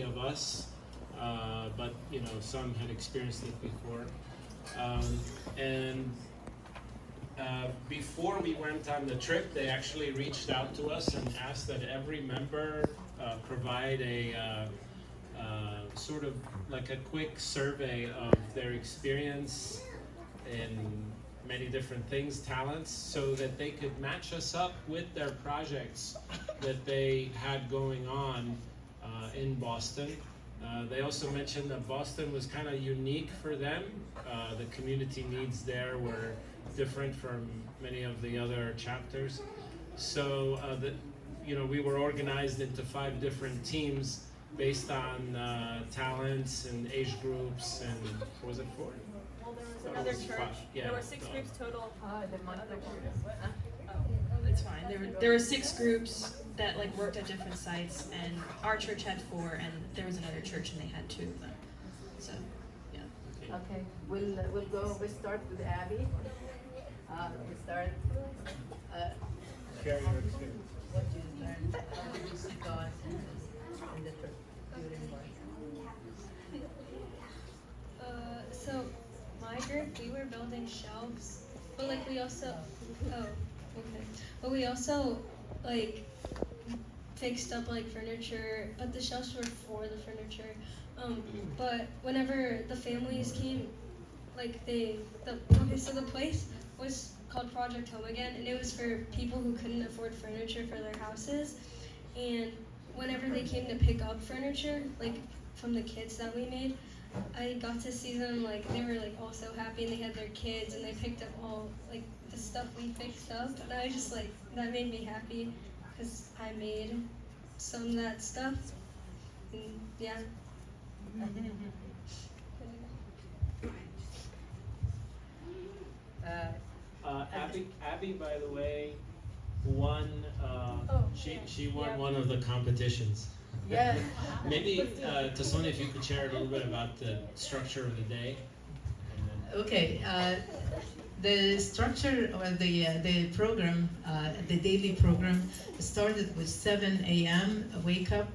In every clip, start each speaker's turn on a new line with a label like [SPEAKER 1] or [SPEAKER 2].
[SPEAKER 1] of us, but some had experienced it before. And before we went on the trip, they actually reached out to us and asked that every member provide a sort of like a quick survey of their experience in many different things, talents, so that they could match us up with their projects that they had going on in Boston. They also mentioned that Boston was kind of unique for them. The community needs there were different from many of the other chapters. So we were organized into 5 different teams based on talents and age groups, and what was it 4?
[SPEAKER 2] Well, there was another church.
[SPEAKER 1] Yeah,
[SPEAKER 2] there were 6 groups total.
[SPEAKER 3] It's fine. There were 6 groups that worked at different sites, and our church had 4, and there was another church, and they had 2 of them. So, yeah.
[SPEAKER 4] Okay, we'll start with Abby. We start.
[SPEAKER 1] Share your experience.
[SPEAKER 4] What you learned, how did you see God in the church during work?
[SPEAKER 5] So my group, we were building shelves, but we also, but we also fixed up furniture, but the shelves were for the furniture. But whenever the families came, so the place was called Project Home Again, and it was for people who couldn't afford furniture for their houses. And whenever they came to pick up furniture, from the kits that we made, I got to see them, they were all so happy, and they had their kids, and they picked up all the stuff we fixed up, and I just that made me happy because I made some of that stuff, and yeah.
[SPEAKER 1] Abby, by the way, won. She won one of the competitions.
[SPEAKER 4] Yeah.
[SPEAKER 1] Maybe Tassonia, if you could share a little bit about the structure of the day.
[SPEAKER 4] Okay. The structure or the program, the daily program, started with 7 a.m. Wake up.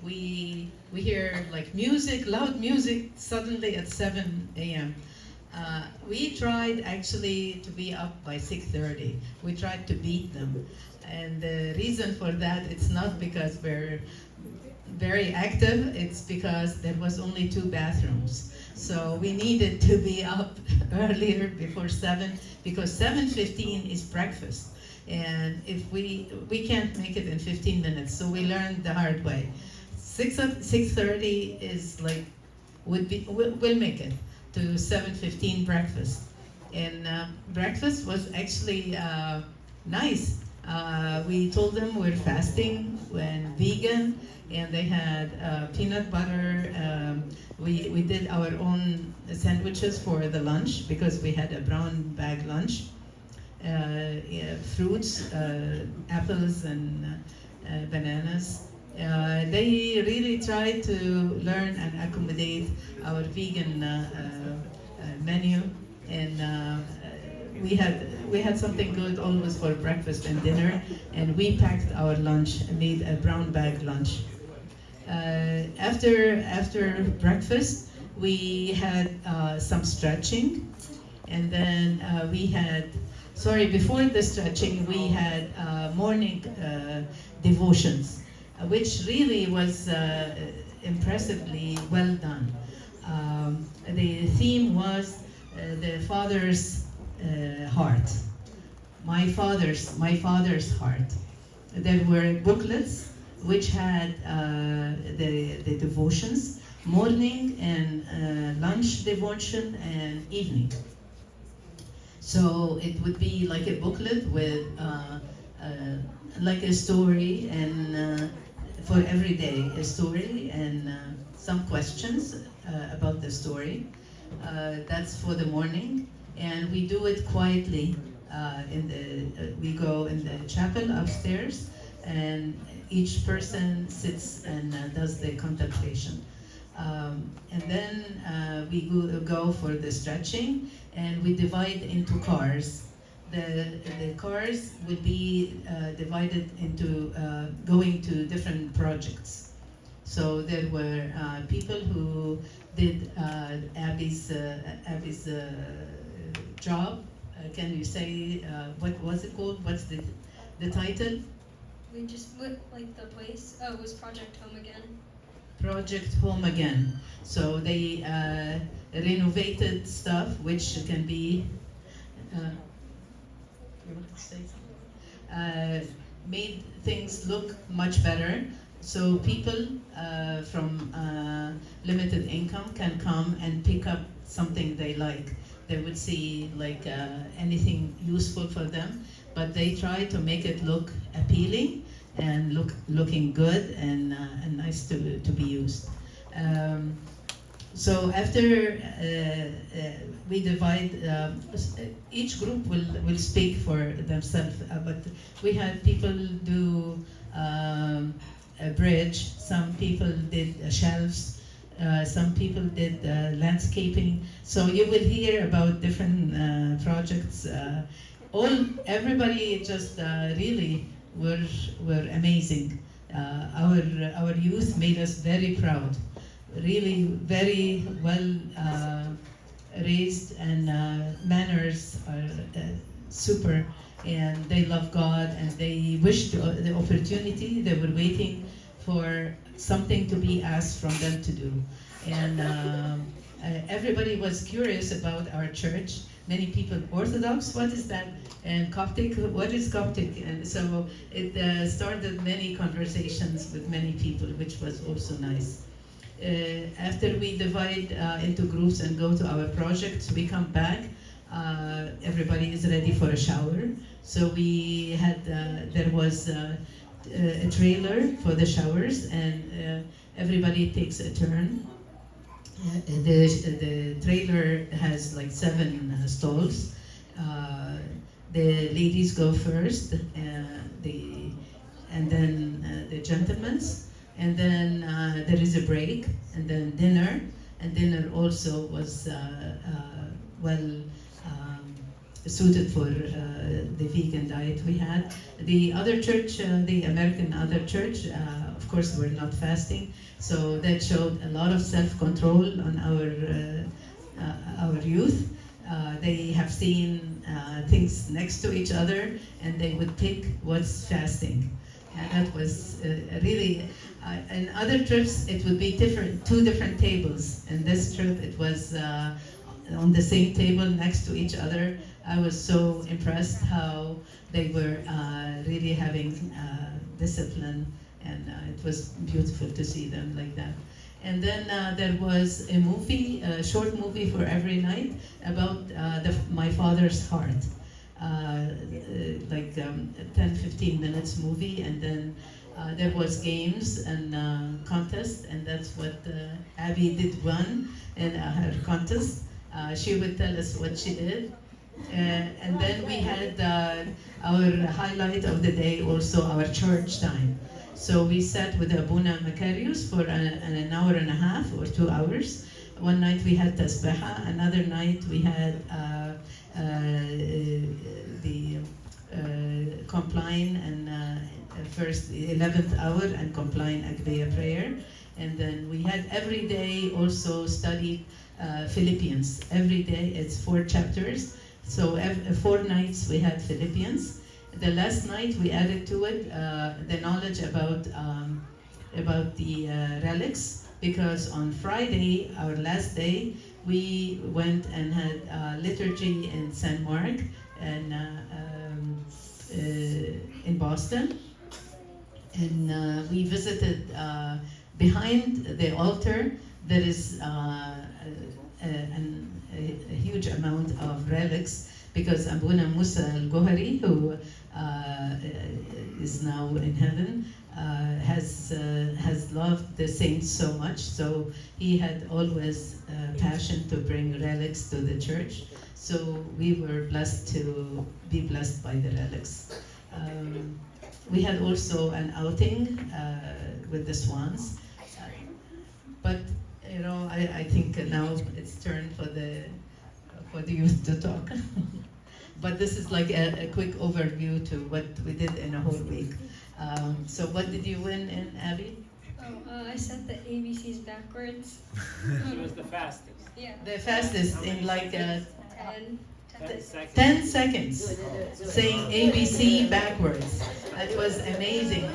[SPEAKER 4] We hear music, loud music, suddenly at 7 a.m. We tried actually to be up by 6:30. We tried to beat them. And the reason for that, it's not because we're very active, it's because there was only 2 bathrooms. So we needed to be up earlier before 7, because 7:15 is breakfast. And if we can't make it in 15 minutes, so we learned the hard way. 6:30 is we'll make it to 7:15 breakfast. And breakfast was actually nice. We told them we're fasting and vegan, and they had peanut butter. We did our own sandwiches for the lunch because we had a brown bag lunch. Fruits, apples and bananas. They really tried to learn and accommodate our vegan menu, and we had something good always for breakfast and dinner, and we packed our lunch and made a brown bag lunch. After breakfast, we had some stretching, and then before the stretching, we had morning devotions, which really was impressively well done. The theme was the Father's heart. My father's heart. There were booklets which had the devotions, morning and lunch devotion and evening. So it would be like a booklet with a story, and for every day a story and some questions about the story. That's for the morning, and we do it quietly. We go in the chapel upstairs, and each person sits and does the contemplation. And then we go for the stretching, and we divide into cars. The cars will be divided into going to different projects. So there were people who did Abby's job. Can you say what was it called? What's the title?
[SPEAKER 5] We just put like the place. Oh, it was Project Home Again.
[SPEAKER 4] Project Home Again. So they renovated stuff, which can be. You want to say something? Made things look much better. So people from limited income can come and pick up something they like. They would see like anything useful for them, but they try to make it look appealing and looking good and nice to be used. So after we divide, each group will speak for themselves, but we had people do a bridge, some people did shelves, some people did landscaping. So you will hear about different projects. Everybody just really were amazing. Our youth made us very proud. Really very well raised, and manners are super, and they love God, and they wished the opportunity. They were waiting for something to be asked from them to do, and everybody was curious about our church. Many people, Orthodox, what is that? And Coptic, what is Coptic? And so it started many conversations with many people, which was also nice. After we divide into groups and go to our projects, we come back. Everybody is ready for a shower. So we had, there was a trailer for the showers, and everybody takes a turn. The trailer has like 7 stalls. The ladies go first, and then the gentlemen's. And then there is a break, and then dinner. And dinner also was well suited for the vegan diet we had. The other church, the American other church, of course, were not fasting, so that showed a lot of self-control on our youth. They have seen things next to each other, and they would pick what's fasting. And that was really, in other trips it would be different, 2 different tables. In this trip it was on the same table next to each other. I was so impressed how they were really having discipline, and it was beautiful to see them like that. And then there was a movie, a short movie for every night about my father's heart. Like 10-15 minutes movie, and then there was games and contests, and that's what Abby did run in her contest. She would tell us what she did. And then we had our highlight of the day, also our church time. So we sat with Abuna Makarios for an hour and a half or 2 hours. One night we had tasbeha, another night we had the compline and first the 11th hour and compline Agbeya prayer. And then we had every day also studied Philippians. Every day it's 4 chapters. So 4 nights we had Philippians. The last night we added to it the knowledge about the relics, because on Friday, our last day, we went and had liturgy in San Mark and in Boston, and we visited behind the altar. There is a huge amount of relics, because Abuna Musa al-Gohari, who is now in heaven, has loved the saints so much, so he had always passion to bring relics to the church. So we were blessed to be blessed by the relics. We had also an outing with the Swans, but you know, I think now it's turn for the youth to talk. But this is like a quick overview to what we did in a whole week. So what did you win in, Abby?
[SPEAKER 5] I set the ABCs backwards.
[SPEAKER 1] She was the fastest.
[SPEAKER 5] Yeah.
[SPEAKER 4] The fastest in like
[SPEAKER 5] 10.
[SPEAKER 1] 10 seconds.
[SPEAKER 4] 10 seconds, saying ABC backwards. That was amazing.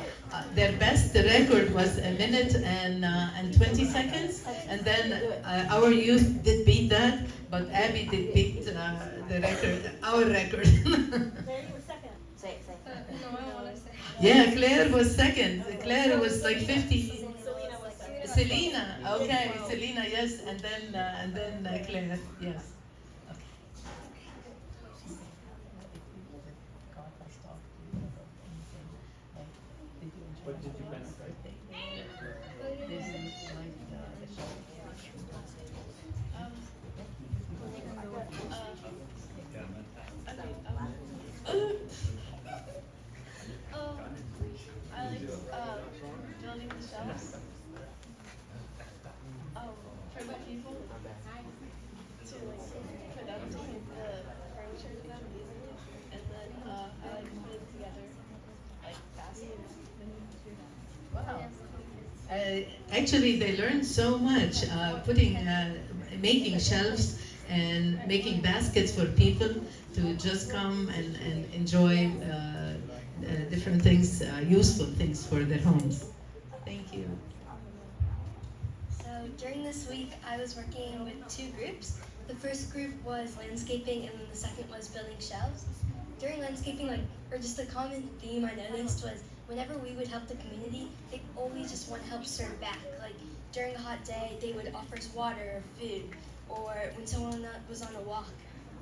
[SPEAKER 4] Their best record was a minute and 20 seconds, and then our youth did beat that, but Abby did beat the record, our record.
[SPEAKER 2] Claire, you were second.
[SPEAKER 6] Say it, say it.
[SPEAKER 5] No, I don't want to say.
[SPEAKER 4] Yeah, Claire was second. Claire was like 50.
[SPEAKER 2] Selena was second.
[SPEAKER 4] Selena, okay, Selena, yes, and then Claire, yes.
[SPEAKER 1] What did you best?
[SPEAKER 7] I like building the shelves. For the people to like put up to make the furniture to them easily, and then I like put it together like baskets.
[SPEAKER 4] Actually, they learned so much making shelves and making baskets for people to just come and enjoy different things, useful things for their homes. Thank you.
[SPEAKER 8] So during this week, I was working with 2 groups. The first group was landscaping, and then the second was building shelves. During landscaping, or just a common theme I noticed was whenever we would help the community, they always just want help serve back. Like during a hot day, they would offer us water or food, or when someone was on a walk,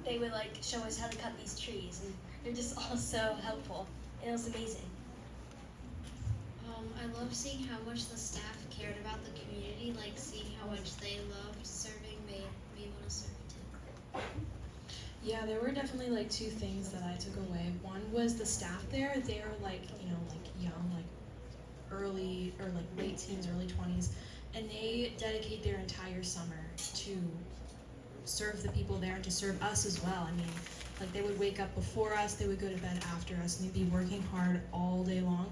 [SPEAKER 8] they would like show us how to cut these trees, and they're just all so helpful, and it was amazing.
[SPEAKER 9] I love seeing how much the staff cared about the community, like seeing how much they loved serving made me want to serve too.
[SPEAKER 3] Yeah, there were definitely like 2 things that I took away. One was the staff there. They were like, young, like early or like late teens, early 20s, and they dedicate their entire summer to serve the people there and to serve us as well. I mean, like they would wake up before us, they would go to bed after us, and they'd be working hard all day long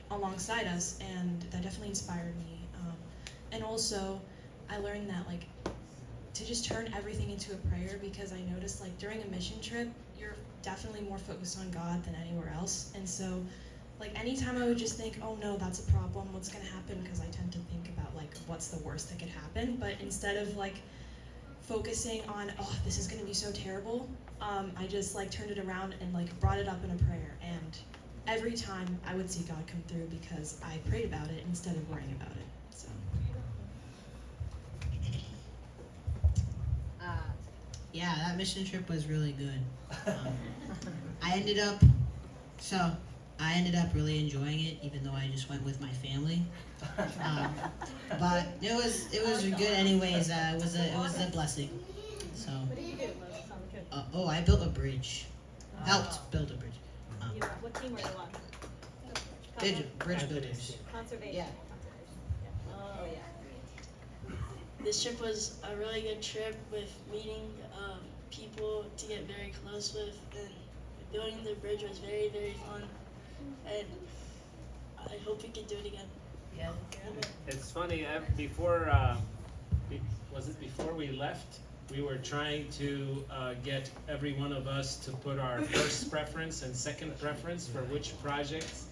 [SPEAKER 3] alongside us, and that definitely inspired me. And also, I learned that like to just turn everything into a prayer, because I noticed like during a mission trip, you're definitely more focused on God than anywhere else. And so like anytime I would just think, oh no, that's a problem, what's gonna happen? Because I tend to think about like what's the worst that could happen. But instead of like focusing on, oh, this is gonna be so terrible, I just like turned it around and like brought it up in a prayer. And every time I would see God come through because I prayed about it instead of worrying about it. So.
[SPEAKER 6] Yeah, that mission trip was really good. I ended up really enjoying it, even though I just went with my family. But it was good anyways. It was a blessing. So.
[SPEAKER 2] What did you do?
[SPEAKER 6] I built a bridge. Helped build a bridge.
[SPEAKER 2] What team were you on?
[SPEAKER 6] Bridge builders.
[SPEAKER 2] Conservation.
[SPEAKER 6] Yeah.
[SPEAKER 2] Oh yeah.
[SPEAKER 7] This trip was a really good trip with meeting people to get very close with, and building the bridge was very, very fun, and I hope we can do it again.
[SPEAKER 4] Yeah.
[SPEAKER 1] It's funny, before we left, we were trying to get every one of us to put our first preference and second preference for which projects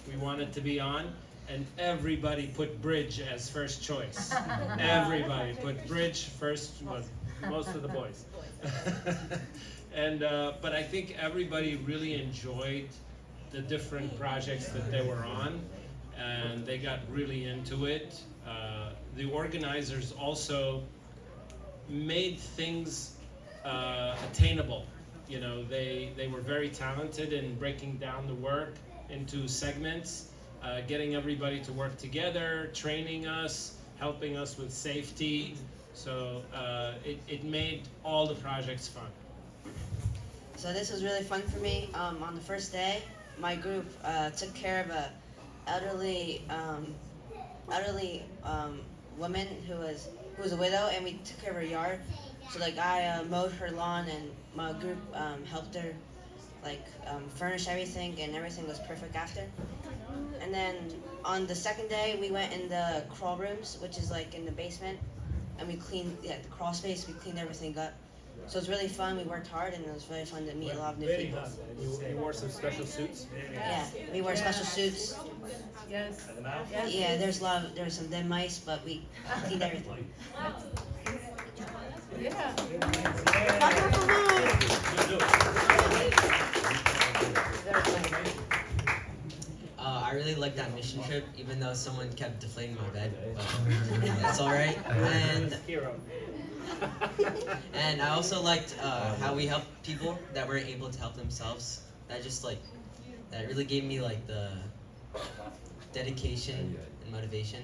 [SPEAKER 1] we wanted to be on, and everybody put bridge as first choice. Everybody put bridge first, was most of the boys. And but I think everybody really enjoyed the different projects that they were on, and they got really into it. The organizers also made things attainable. You know, they were very talented in breaking down the work into segments, getting everybody to work together, training us, helping us with safety. So it made all the projects fun.
[SPEAKER 6] So this was really fun for me. On the first day, my group took care of a elderly woman who was a widow, and we took care of her yard. So like I mowed her lawn, and my group helped her furnish everything, and everything was perfect after. And then on the second day, we went in the crawl rooms, which is like in the basement, and we cleaned the crawl space. We cleaned everything up. So it was really fun. We worked hard, and it was really fun to meet a lot of new people.
[SPEAKER 1] You wore some special suits?
[SPEAKER 6] Yeah, we wore special suits.
[SPEAKER 4] Yes.
[SPEAKER 6] Yeah, there's some dead mice, but we cleaned everything.
[SPEAKER 10] I really liked that mission trip, even though someone kept deflating my bed. But that's all right. And I also liked how we helped people that weren't able to help themselves. That really gave me like the dedication and motivation.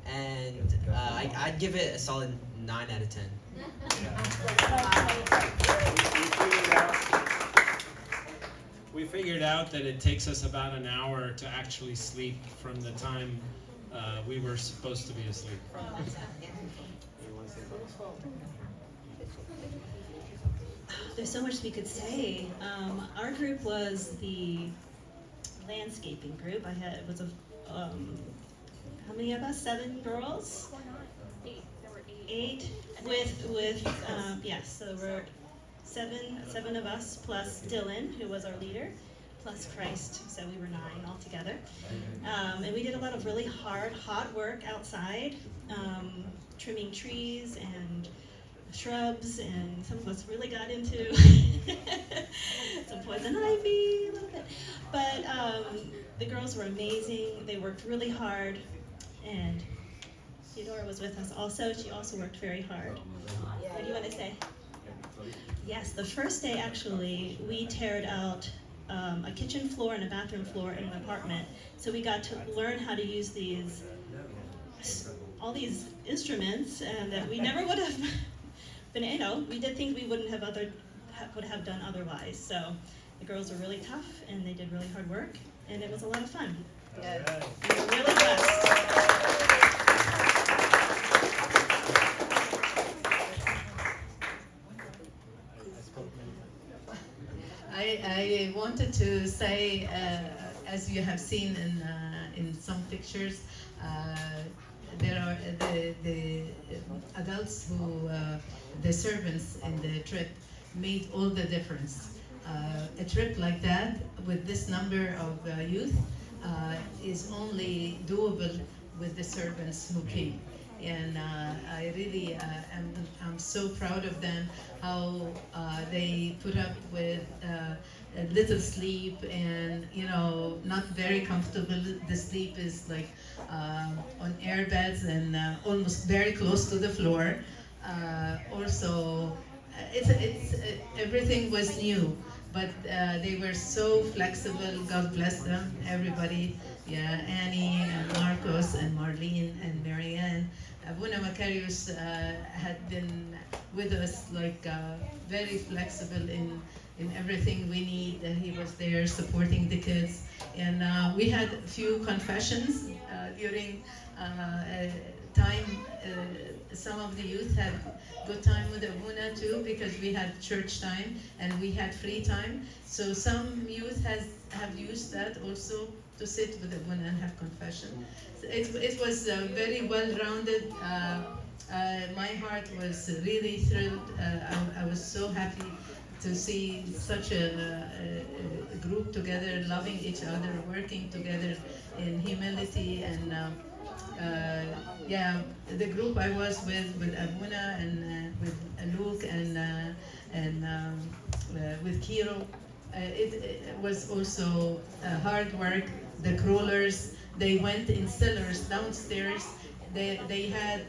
[SPEAKER 10] And I'd give it a solid 9 out of 10.
[SPEAKER 1] We figured out that it takes us about an hour to actually sleep from the time we were supposed to be asleep.
[SPEAKER 11] There's so much we could say. Our group was the landscaping group. It was how many of us? 7 girls?
[SPEAKER 2] 8. There were 8.
[SPEAKER 11] 8 yes, so there were seven of us plus Dylan, who was our leader, plus Christ, so we were 9 altogether. And we did a lot of really hot work outside, trimming trees and shrubs, and some of us really got into some poison ivy a little bit. But the girls were amazing. They worked really hard, and Theodora was with us also. She also worked very hard. What do you want to say? Yes, the first day actually, we teared out a kitchen floor and a bathroom floor in an apartment. So we got to learn how to use all these instruments, and that we never would have been, we did things we wouldn't have would have done otherwise. So the girls were really tough, and they did really hard work, and it was a lot of fun. We were really blessed.
[SPEAKER 4] I wanted to say, as you have seen in some pictures, there are the adults who, the servants in the trip, made all the difference. A trip like that with this number of youth is only doable with the servants who came. And I really I'm so proud of them, how they put up with a little sleep, and not very comfortable. The sleep is like on air beds and almost very close to the floor. Also, everything was new, but they were so flexible. God bless them, everybody. Yeah, Annie and Marcos and Marlene and Marianne. Abuna Makarios had been with us very flexible in everything we need. He was there supporting the kids. And we had a few confessions during time. Some of the youth had good time with Abuna too, because we had church time and we had free time. So some youth have used that also to sit with Abuna and have confession. So it was very well-rounded. My heart was really thrilled. I was so happy to see such a group together, loving each other, working together in humility. And the group I was with Abuna and with Luke and with Kiro, it was also hard work. The crawlers, they went in cellars downstairs. They had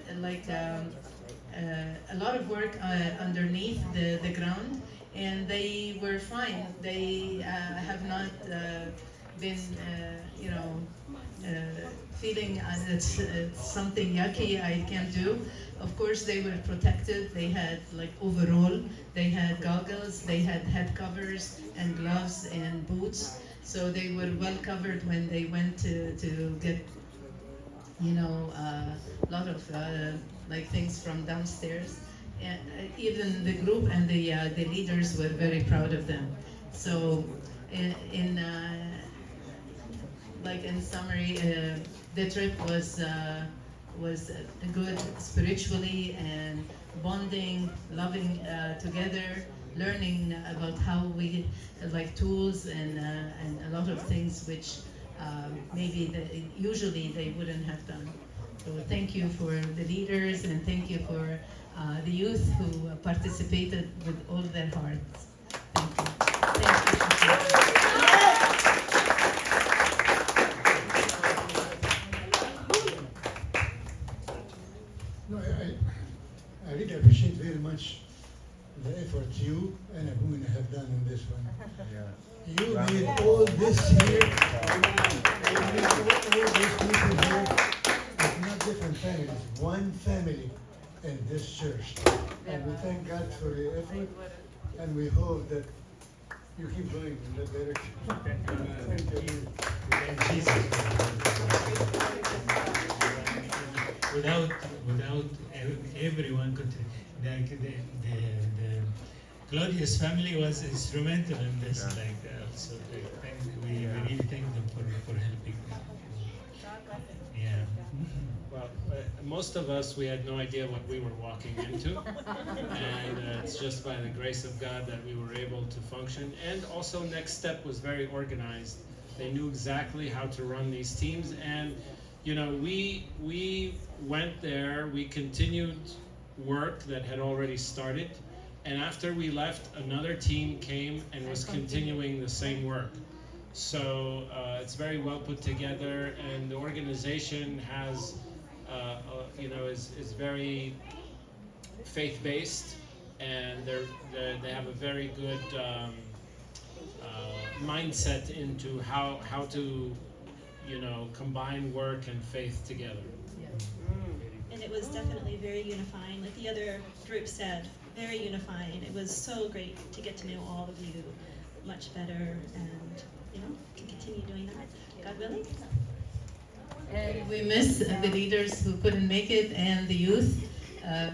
[SPEAKER 4] a lot of work underneath the ground, and they were fine. They have not been, feeling it's something yucky I can't do. Of course, they were protected. They had overall, they had goggles, they had head covers and gloves and boots. So they were well covered when they went to get, a lot of things from downstairs. And even the group and the leaders were very proud of them. So like in summary, the trip was good spiritually and bonding, loving together, learning about how we like tools and a lot of things which maybe usually they wouldn't have done. So thank you for the leaders and thank you for the youth who participated with all their hearts. Thank you.
[SPEAKER 12] No, I really appreciate very much the effort you and Abuna have done in this one. You made all this here, you made all these people here, it's not different families, one family in this church. And we thank God for your effort, and we hope that you keep going in that direction. Thank you.
[SPEAKER 13] Without everyone, the Claudius family was instrumental in this. So we really thank them for helping. Yeah.
[SPEAKER 1] Well, most of us, we had no idea what we were walking into, and it's just by the grace of God that we were able to function. And also, Next Step was very organized. They knew exactly how to run these teams, and you know, we went there. We continued work that had already started, and after we left, another team came and was continuing the same work. So it's very well put together, and the organization has, you know, is very faith-based, and they have a very good mindset into how to, you know, combine work and faith together.
[SPEAKER 11] And it was definitely very unifying, like the other group said, very unifying. It was so great to get to know all of you much better, and you know, can continue doing that, God willing.
[SPEAKER 4] And we miss the leaders who couldn't make it and the youth.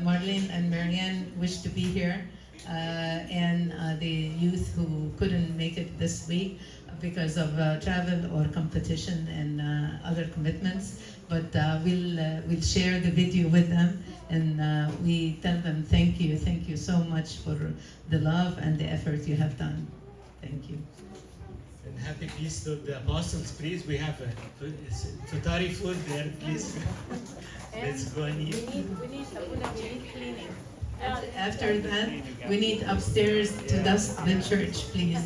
[SPEAKER 4] Marlene and Marianne wish to be here, and the youth who couldn't make it this week because of travel or competition and other commitments. But we'll share the video with them, and we tell them thank you so much for the love and the effort you have done. Thank you.
[SPEAKER 13] And happy feast of the apostles, please. We have a futari food there, please. Let's go and eat.
[SPEAKER 14] We need cleaning.
[SPEAKER 4] After that, we need upstairs to dust the church, please.